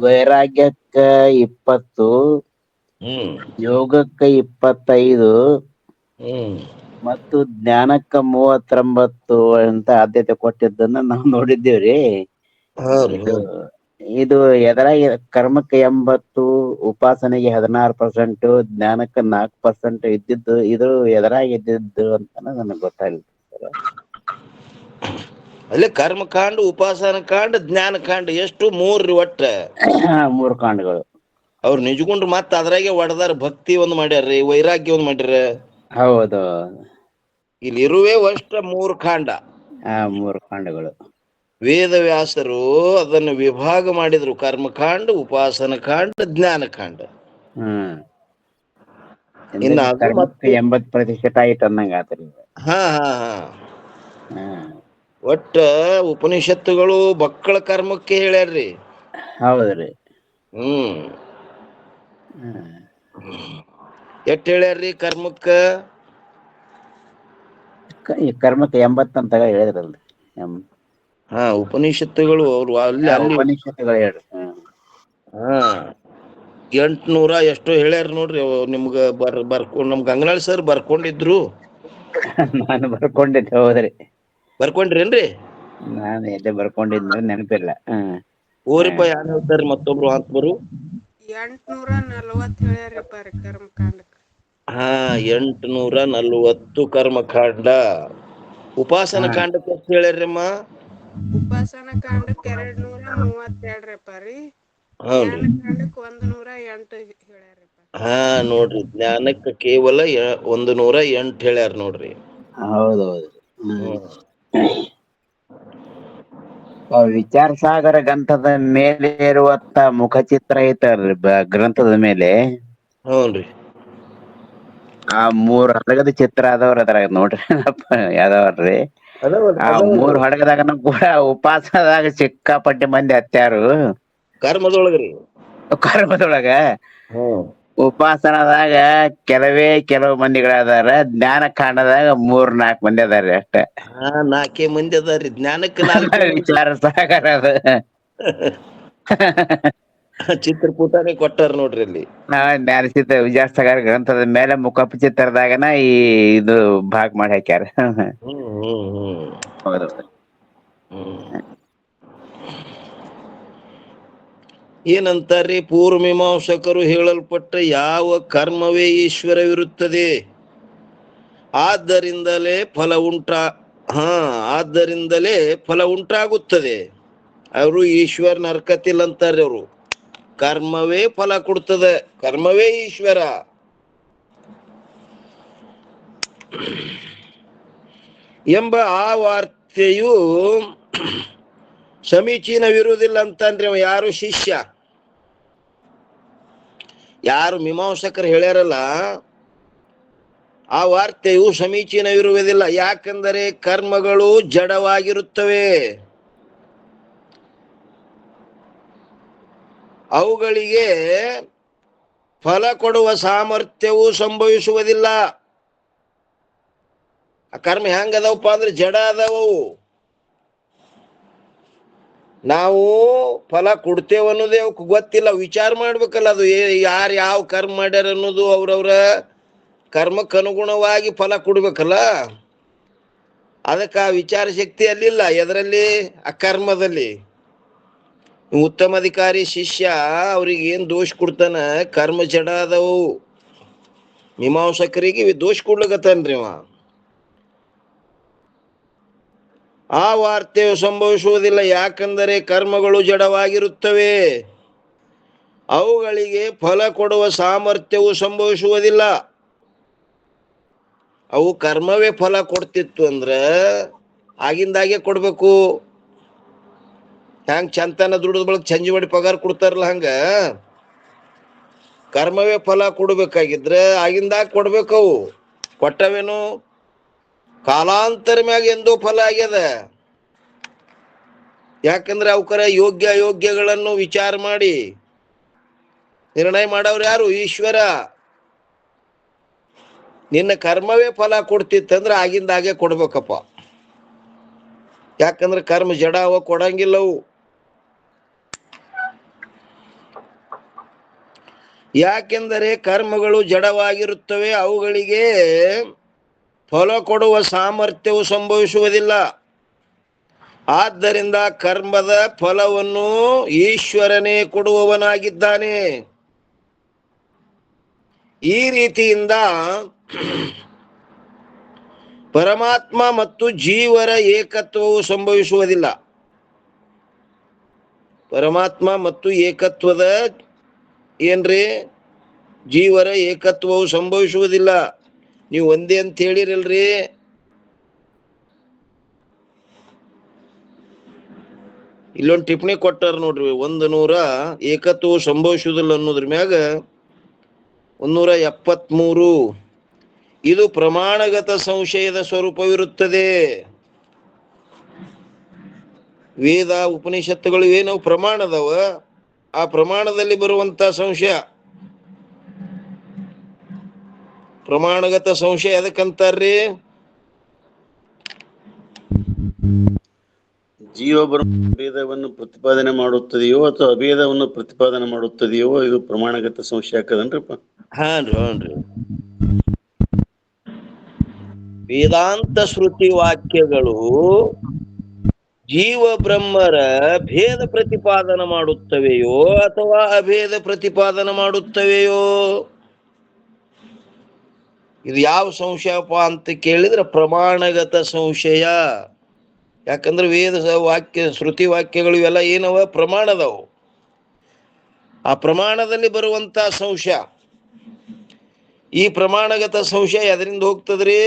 ವೈರಾಗ್ಯಕ್ಕ 20, ಯೋಗಕ್ಕ 25 ಮತ್ತು ಜ್ಞಾನಕ್ಕ 39 ಅಂತ ಆದ್ಯತೆ ಕೊಟ್ಟಿದ್ದನ್ನ ನಾವು ನೋಡಿದ್ದೇವ್ರಿ. ಇದು ಎದರಾಗ ಕರ್ಮಕ್ಕೆ 80, ಉಪಾಸನೆಗೆ 16%, ಜ್ಞಾನಕ್ಕೆ 4% ಇದ್ದಿದ್ದು ಇದು ಎದರಾಗ ಇದ್ದಿದ್ದು ಅಂತ ನನಗೆ ಗೊತ್ತಾಗಿಲ್ಲ.
ಅಲ್ಲೇ ಕರ್ಮಕಾಂಡ, ಉಪಾಸನ ಕಾಂಡ, ಜ್ಞಾನ ಕಾಂಡ ಎಷ್ಟು? 3 ಒಟ್ಟ.
3 ಕಾಂಡಗಳು.
ಅವ್ರು ನಿಜಗುಂಡ್ರು ಮತ್ತ ಅದ್ರಾಗೆ ಒಡದಾರ. ಭಕ್ತಿ ಒಂದ್ ಮಾಡ್ಯಾರ್ರಿ, ವೈರಾಗ್ಯ ಒಂದ್ ಮಾಡ್ಯಾರ.
ಹೌದು.
ಇಲ್ಲಿ ಇರುವೆ ಅಷ್ಟ 3 ಕಾಂಡ.
3 ಕಾಂಡಗಳು.
ವೇದವ್ಯಾಸರು ಅದನ್ನು ವಿಭಾಗ ಮಾಡಿದ್ರು. ಕರ್ಮಕಾಂಡ, ಉಪಾಸನ ಕಾಂಡ, ಜ್ಞಾನ ಕಾಂಡ.
ಇನ್ನು 80% ಆಯ್ತು ಅನ್ನಂಗ ಆತ್ರಿ.
ಒಟ್ಟ ಉಪನಿಷತ್ತುಗಳು ಮಕ್ಕಳ ಕರ್ಮಕ್ಕೆ ಹೇಳ್ಯಾರ್ರಿ.
ಹೌದ್ರಿ.
ಎಷ್ಟ್ ಹೇಳ್ಯಾರ್ರಿ ಕರ್ಮಕ್ಕ?
ಕರ್ಮಕ್ಕೆ 80 ಅಂತ ಹೇಳಿದ್ರಲ್ರಿ.
ಉಪನಿಷತ್ತುಗಳು ಅವ್ರು ಅಲ್ಲಿ
ಉಪನಿಷತ್ತುಗಳು ಹೇಳ್ರಿ.
800 ಎಷ್ಟೋ ಹೇಳ್ಯಾರ ನೋಡ್ರಿ. ನಿಮ್ಗ ಬರ್ಕೊಂಡ್ ನಮ್ ಗಂಗನಾಳ್ ಸರ್ ಬರ್ಕೊಂಡಿದ್ರು.
ನಾನು ಬರ್ಕೊಂಡಿದ್ದೆ. ಹೌದ್ರಿ.
ಬರ್ಕೊಂಡ್ರೇನ್ರಿ?
ನಾನು ಎಲ್ಲಿ ಬರ್ಕೊಂಡಿದ್ನ ನೆನಪಿಲ್ಲ.
ಓರಿಪ್ಪ ಯಾರು ಹೇಳ್ತಾರ್ರಿ ಮತ್ತೊಬ್ರು ಆತ್ಮರು?
840 ಹೇಳ್ಯಾರಪ್ಪ ರೀ ಕರ್ಮಕಾಂಡಕ್ಕೆ.
840 ಕರ್ಮಕಾಂಡ. ಉಪಾಸನ ಕಾಂಡಕ್ಕೆ ಎಷ್ಟು ಹೇಳ್ಯಾರಮ್ಮ?
ಉಪಾಸನ ಕಾಂಡಕ್ಕೆ 232 ರೀ. ಜ್ಞಾನಕಾಂಡಕ್ಕೆ 108 ಹೇಳ್ಯಾರಪ್ಪ.
ನೋಡ್ರಿ, ಜ್ಞಾನಕ್ಕೆ ಕೇವಲ 108 ಹೇಳ್ಯಾರ ನೋಡ್ರಿ.
ಹೌದೌದು. ವಿಚಾರ ಸಾಗರ ಗ್ರಂಥದ ಮೇಲೆ ಇರುವಂತ ಮುಖಚಿತ್ರ ಐತಲ್ರಿ ಗ್ರಂಥದ ಮೇಲೆ
ಹ್ಞೂನ್ರಿ.
ಆ 3 ಹಡಗದ ಚಿತ್ರ ಅದಾವ್ರಿ ಅದ್ರಾಗ ನೋಡ್ರಿ ಯಾವ್ದಾವ್ರಿ ಆ 3 ಹಡಗದಾಗನು ಕೂಡ ಉಪಾಸನದಾಗ ಸಿಕ್ಕಾಪಟ್ಟೆ ಮಂದಿ ಹತ್ಯಾರು
ಕರ್ಮದೊಳಗ್ರಿ.
ಕರ್ಮದೊಳಗ.
ಹ್ಮ್.
ಉಪಾಸನದಾಗ ಕೆಲವು ಮಂದಿಗಳದಾರ, ಜ್ಞಾನ ಕಾಂಡದಾಗ 3-4 ಮಂದಿ ಅದಾರ್ರಿ ಅಷ್ಟ.
4 ಮಂದಿ ಅದಾರಿ. ಜ್ಞಾನಕ್ಕೆ 4
ವಿಚಾರ ಸಾಗರ ಅದು.
ಚಿತ್ರಕೂಟನೇ ಕೊಟ್ಟಾರ ನೋಡ್ರಿ ಅಲ್ಲಿ.
ಜ್ಞಾನಚಿತ್ರ ವಿಚಾರ ಸಾಗರ ಗ್ರಂಥದ ಮೇಲೆ ಮುಖ ಚಿತ್ರದಾಗನ ಇದು ಭಾಗ ಮಾಡಿ ಹಾಕ್ಯಾರ. ಹೌದು.
ಏನಂತಾರ್ರಿ ಪೂರ್ವ ಮೀಮಾಂಸಕರು ಹೇಳಲ್ಪಟ್ಟ ಯಾವ ಕರ್ಮವೇ ಈಶ್ವರವಿರುತ್ತದೆ, ಆದ್ದರಿಂದಲೇ ಫಲ ಉಂಟಾಗುತ್ತದೆ. ಅವರು ಈಶ್ವರನ ಹರ್ಕತಿಲ್ಲ ಅಂತಾರ್ರಿ. ಅವರು ಕರ್ಮವೇ ಫಲ ಕೊಡ್ತದೆ, ಕರ್ಮವೇ ಈಶ್ವರ ಎಂಬ ಆ ವಾರ್ತೆಯು ಸಮೀಚೀನವಿರುವುದಿಲ್ಲ ಅಂತಂದ್ರೆ ಯಾರು ಶಿಷ್ಯ, ಯಾರು ಮೀಮಾಂಸಕರು ಹೇಳ್ಯಾರಲ್ಲ, ಆ ವಾರ್ತೆಯು ಸಮೀಚೀನವಿರುವುದಿಲ್ಲ. ಯಾಕೆಂದರೆ ಕರ್ಮಗಳು ಜಡವಾಗಿರುತ್ತವೆ, ಅವುಗಳಿಗೆ ಫಲ ಕೊಡುವ ಸಾಮರ್ಥ್ಯವು ಸಂಭವಿಸುವುದಿಲ್ಲ. ಆ ಕರ್ಮ ಹೆಂಗದವಪ್ಪ ಅಂದ್ರೆ ಜಡ ಅದಾವು. ನಾವು ಫಲ ಕೊಡ್ತೇವೆ ಅನ್ನೋದೇ ಅವಕ್ಕೆ ಗೊತ್ತಿಲ್ಲ. ವಿಚಾರ ಮಾಡ್ಬೇಕಲ್ಲ, ಅದು ಯಾರು ಯಾವ ಕರ್ಮ ಮಾಡ್ಯಾರ ಅನ್ನೋದು ಅವ್ರವ್ರ ಕರ್ಮಕ್ಕೆ ಅನುಗುಣವಾಗಿ ಫಲ ಕೊಡ್ಬೇಕಲ್ಲ. ಅದಕ್ಕೆ ಆ ವಿಚಾರ ಶಕ್ತಿ ಅಲ್ಲಿಲ್ಲ. ಎದರಲ್ಲಿ? ಆ ಕರ್ಮದಲ್ಲಿ. ಉತ್ತಮಾಧಿಕಾರಿ ಶಿಷ್ಯ ಅವ್ರಿಗೆ ಏನ್ ದೋಷ ಕೊಡ್ತಾನ? ಕರ್ಮ ಜಡ ಅದಾವು. ಮೀಮಾಂಸಕರಿಗೆ ದೋಷ ಕೊಡ್ಲಿಕತ್ತಾನ್ರಿ ಅವ. ಆ ವಾರ್ತೆಯು ಸಂಭವಿಸುವುದಿಲ್ಲ, ಯಾಕೆಂದರೆ ಕರ್ಮಗಳು ಜಡವಾಗಿರುತ್ತವೆ, ಅವುಗಳಿಗೆ ಫಲ ಕೊಡುವ ಸಾಮರ್ಥ್ಯವು ಸಂಭವಿಸುವುದಿಲ್ಲ. ಅವು ಕರ್ಮವೇ ಫಲ ಕೊಡ್ತಿತ್ತು ಅಂದ್ರ ಆಗಿಂದಾಗೆ ಕೊಡ್ಬೇಕು. ಹೆಂಗ್ ಚಂತನ ದುಡಿದ ಬಳಕ ಸಂಜೆ ಮಾಡಿ ಪಗಾರ ಕೊಡ್ತಾರಲ್ಲ, ಹಂಗ ಕರ್ಮವೇ ಫಲ ಕೊಡ್ಬೇಕಾಗಿದ್ರ ಆಗಿಂದಾಗ ಕೊಡ್ಬೇಕವು. ಕೊಟ್ಟವೇನು? ಕಾಲಾಂತರ ಮ್ಯಾಗ ಎಂದೋ ಫಲ ಆಗ್ಯದ. ಯಾಕಂದ್ರೆ ಅವಕರ ಯೋಗ್ಯ ಅಯೋಗ್ಯಗಳನ್ನು ವಿಚಾರ ಮಾಡಿ ನಿರ್ಣಯ ಮಾಡವ್ರು ಯಾರು? ಈಶ್ವರ. ನಿನ್ನ ಕರ್ಮವೇ ಫಲ ಕೊಡ್ತಿತ್ತಂದ್ರ ಆಗಿಂದಾಗೆ ಕೊಡ್ಬೇಕಪ್ಪ. ಯಾಕಂದ್ರೆ ಕರ್ಮ ಜಡ ಅವ, ಕೊಡಂಗಿಲ್ಲವು. ಯಾಕೆಂದರೆ ಕರ್ಮಗಳು ಜಡವಾಗಿರುತ್ತವೆ, ಅವುಗಳಿಗೆ ಫಲ ಕೊಡುವ ಸಾಮರ್ಥ್ಯವು ಸಂಭವಿಸುವುದಿಲ್ಲ. ಆದ್ದರಿಂದ ಕರ್ಮದ ಫಲವನ್ನು ಈಶ್ವರನೇ ಕೊಡುವವನಾಗಿದ್ದಾನೆ. ಈ ರೀತಿಯಿಂದ ಪರಮಾತ್ಮ ಮತ್ತು ಜೀವರ ಏಕತ್ವವು ಸಂಭವಿಸುವುದಿಲ್ಲ. ಪರಮಾತ್ಮ ಮತ್ತು ಏಕತ್ವದ ಏನ್ರಿ ಜೀವರ ಏಕತ್ವವು ಸಂಭವಿಸುವುದಿಲ್ಲ. ನೀವು ಒಂದೇ ಅಂತ ಹೇಳಿರಲ್ರಿ, ಇಲ್ಲೊಂದು ಟಿಪ್ಪಣಿ ಕೊಟ್ಟಾರ ನೋಡ್ರಿ. 100 ಏಕತ್ವವು ಸಂಭವಿಸುವುದಿಲ್ಲ ಅನ್ನೋದ್ರ ಮ್ಯಾಗ 173 ಇದು ಪ್ರಮಾಣಗತ ಸಂಶಯದ ಸ್ವರೂಪವಿರುತ್ತದೆ. ವೇದ ಉಪನಿಷತ್ತುಗಳು ಏನವು ಪ್ರಮಾಣದವ, ಆ ಪ್ರಮಾಣದಲ್ಲಿ ಬರುವಂತ ಸಂಶಯ ಪ್ರಮಾಣಗತ ಸಂಶಯ. ಅದಕ್ಕಂತಾರ್ರಿ
ಜೀವ ಭೇದವನ್ನು ಪ್ರತಿಪಾದನೆ ಮಾಡುತ್ತದೆಯೋ ಅಥವಾ ಅಭೇದವನ್ನು ಪ್ರತಿಪಾದನೆ ಮಾಡುತ್ತದೆಯೋ ಇದು ಪ್ರಮಾಣಗತ ಸಂಶಯ ಹಾಕದನ್ರಿಪ್ಪ.
ಹಾನ್ರಿ. ವೇದಾಂತ ಶ್ರುತಿ ವಾಕ್ಯಗಳು ಜೀವ ಬ್ರಹ್ಮರ ಭೇದ ಪ್ರತಿಪಾದನ ಮಾಡುತ್ತವೆಯೋ ಅಥವಾ ಅಭೇದ ಪ್ರತಿಪಾದನ ಮಾಡುತ್ತವೆಯೋ? ಇದು ಯಾವ ಸಂಶಯಪ್ಪ ಅಂತ ಕೇಳಿದ್ರೆ ಪ್ರಮಾಣಗತ ಸಂಶಯ. ಯಾಕಂದ್ರೆ ವೇದ ವಾಕ್ಯ ಶ್ರುತಿ ವಾಕ್ಯಗಳು ಇವೆಲ್ಲ ಏನವ? ಪ್ರಮಾಣದವು. ಆ ಪ್ರಮಾಣದಲ್ಲಿ ಬರುವಂತ ಸಂಶಯ. ಈ ಪ್ರಮಾಣಗತ ಸಂಶಯ ಎದರಿಂದ ಹೋಗ್ತದ್ರಿ?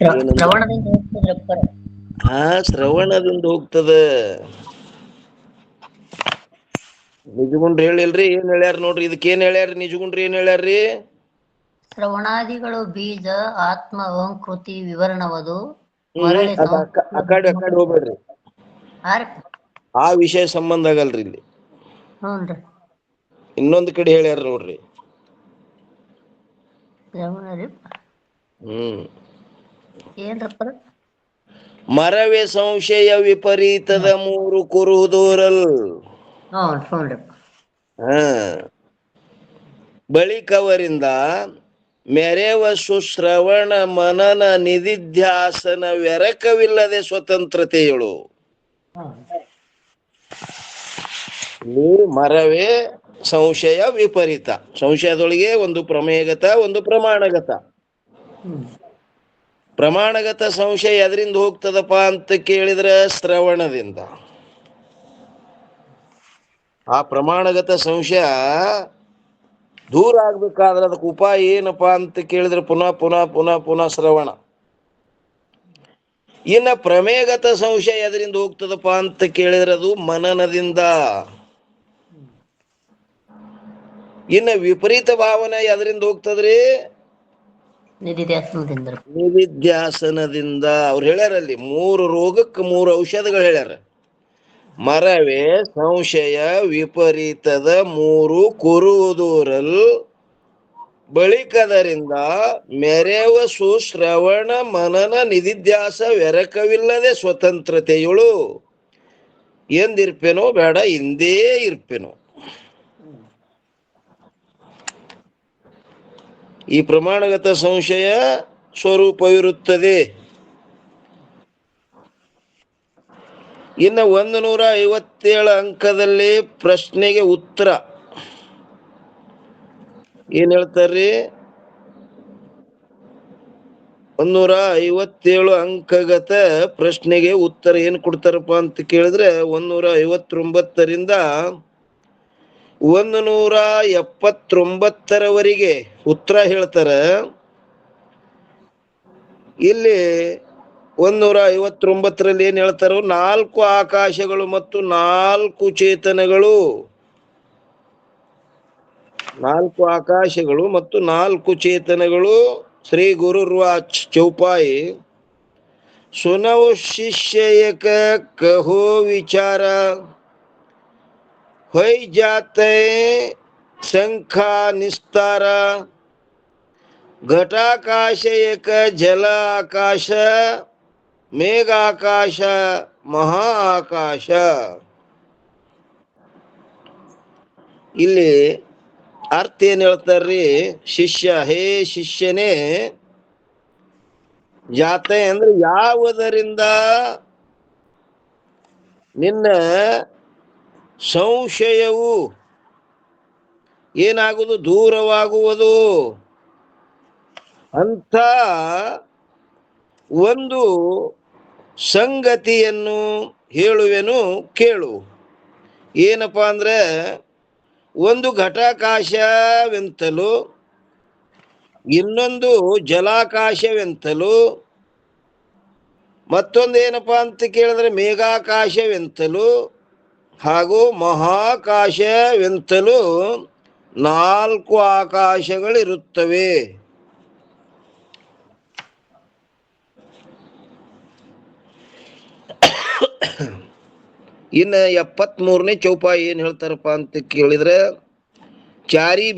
ಏನಂದ
ಶ್ರವಣದಿಂದ ಹೋಗ್ತದ್ರಪ್ಪ.
ಶ್ರವಣದಿಂದ ಹೋಗ್ತದ. ನಿಜಗುಂಡ್ರಿ ಹೇಳಿಲ್ರಿ, ಏನ್ ಹೇಳ್ಯಾರ ನೋಡ್ರಿ, ಇದಕ್ಕೆ ಏನ್ ಹೇಳ್ಯಾರ ನಿಜಗುಂಡ್ರಿ, ಏನ್ ಹೇಳ್ಯಾರ್ರಿ?
ಶ್ರವಣಾದಿಗಳು ಬೀಜ ಆತ್ಮ ಅಹಂಕೃತಿ ವಿವರಣವದು.
ಅಕಾಡಿ ಹೋಗ್ಬೇಡ್ರಿ, ಆ ವಿಷಯ ಸಂಬಂಧ ಆಗಲ್ರಿ ಇಲ್ಲಿ.
ಹ್ಞೂನ್ರಿ.
ಇನ್ನೊಂದ್ ಕಡೆ ಹೇಳ್ಯಾರ ನೋಡ್ರಿ.
ಏನ್ರಪ್ಪ?
ಮರವೇ ಸಂಶಯ ವಿಪರೀತದ ಮೂರು ಕುರುಹುದೋರಲ್. ಬಳಿಕವರಿಂದ ಮೆರೆವ ಸುಶ್ರವಣ ಮನನ ನಿಧಿಧ್ಯಾಸನ ವ್ಯರಕವಿಲ್ಲದೆ ಸ್ವತಂತ್ರತೆಯಳು. ಮರವೇ ಸಂಶಯ ವಿಪರೀತ. ಸಂಶಯದೊಳಗೆ ಒಂದು ಪ್ರಮೇಯಗತ, ಒಂದು ಪ್ರಮಾಣಗತ. ಪ್ರಮಾಣಗತ ಸಂಶಯ ಎದರಿಂದ ಹೋಗ್ತದಪ್ಪ ಅಂತ ಕೇಳಿದ್ರೆ ಶ್ರವಣದಿಂದ. ಆ ಪ್ರಮಾಣಗತ ಸಂಶಯ ದೂರ ಆಗ್ಬೇಕಾದ್ರೆ ಅದಕ್ಕೆ ಉಪಾಯ ಏನಪ್ಪಾ ಅಂತ ಕೇಳಿದ್ರೆ ಪುನಃ ಪುನಃ ಪುನಃ ಪುನಃ ಶ್ರವಣ. ಇನ್ನ ಪ್ರಮೇಯಗತ ಸಂಶಯ ಎದರಿಂದ ಹೋಗ್ತದಪ್ಪ ಅಂತ ಕೇಳಿದ್ರೆ ಅದು ಮನನದಿಂದ. ಇನ್ನ ವಿಪರೀತ ಭಾವನೆ ಎದರಿಂದ ಹೋಗ್ತದ್ರಿ? ನಿಧಿಧ್ಯಾಸನದಿಂದ. ಅವ್ರು ಹೇಳ್ಯಾರಲ್ಲಿ 3 ರೋಗಕ್ಕೆ 3 ಔಷಧಗಳು ಹೇಳ್ಯಾರ. ಮರವೇ ಸಂಶಯ ವಿಪರೀತದ 3 ಕುರುವುದೂರಲ್ ಬಳಿಕದರಿಂದ ಮೆರೆವ ಸುಶ್ರವಣ ಮನನ ನಿಧಿಧ್ಯಾಸ ವ್ಯರಕವಿಲ್ಲದೆ ಸ್ವತಂತ್ರತೆಯಳು. ಎಂದಿರ್ಪೇನೋ ಬೇಡ, ಹಿಂದೇ ಇರ್ಪೇನೋ. ಈ ಪ್ರಮಾಣಗತ ಸಂಶಯ ಸ್ವರೂಪವಿರುತ್ತದೆ. ಇನ್ನು 157 ಅಂಕದಲ್ಲಿ ಪ್ರಶ್ನೆಗೆ ಉತ್ತರ ಏನ್ ಹೇಳ್ತಾರ್ರಿ? 157 ಅಂಕಗತ ಪ್ರಶ್ನೆಗೆ ಉತ್ತರ ಏನ್ ಕೊಡ್ತಾರಪ್ಪ ಅಂತ ಕೇಳಿದ್ರೆ 159ರಿಂದ 179ರವರೆಗೆ ಉತ್ತರ ಹೇಳ್ತಾರ. ಇಲ್ಲಿ 159ರಲ್ಲಿ ಏನ್ ಹೇಳ್ತಾರೋ, 4 ಆಕಾಶಗಳು ಮತ್ತು 4 ಚೇತನಗಳು, 4 ಆಕಾಶಗಳು ಮತ್ತು 4 ಚೇತನಗಳು. ಶ್ರೀ ಗುರುರ್ವಾಚ್ ಚೌಪಾಯಿ ಸುನವ ಶಿಷ್ಯ ಏಕ ಕಹೋ ವಿಚಾರ ಹೊಯ್ ಜಾತೆ ಶಂಖಾ ನಿಸ್ತಾರ ಘಟಾಕಾಶ ಏಕ ಜಲ ಆಕಾಶ ಮೇಘಾಕಾಶ ಮಹಾ ಆಕಾಶ. ಇಲ್ಲಿ ಅರ್ಥ ಏನ್ ಹೇಳ್ತಾರ್ರಿ? ಶಿಷ್ಯ, ಹೇ ಶಿಷ್ಯನೇ, ಜಾತೆ ಅಂದ್ರೆ ಯಾವುದರಿಂದ ನಿನ್ನ ಸಂಶಯವು ಏನಾಗುವುದು? ದೂರವಾಗುವುದು ಅಂತ ಒಂದು ಸಂಗತಿಯನ್ನು ಹೇಳುವೆನು ಕೇಳು. ಏನಪ್ಪಾ ಅಂದ್ರೆ, ಒಂದು ಘಟಾಕಾಶವೆಂತಲೂ ಇನ್ನೊಂದು ಜಲಾಕಾಶವೆಂತಲೂ ಮತ್ತೊಂದು ಏನಪ್ಪಾ ಅಂತ ಕೇಳಿದ್ರೆ ಮೇಘಾಕಾಶವೆಂತಲೂ ಹಾಗೂ ಮಹಾಕಾಶವೆಂತಲೂ 4 ಆಕಾಶಗಳಿರುತ್ತವೆ. ಇನ್ನು 73ನೇ ಚೌಪಾಯಿ ಏನ್ ಹೇಳ್ತಾರಪ್ಪ ಅಂತ ಕೇಳಿದ್ರೆ, ಚಾರಿ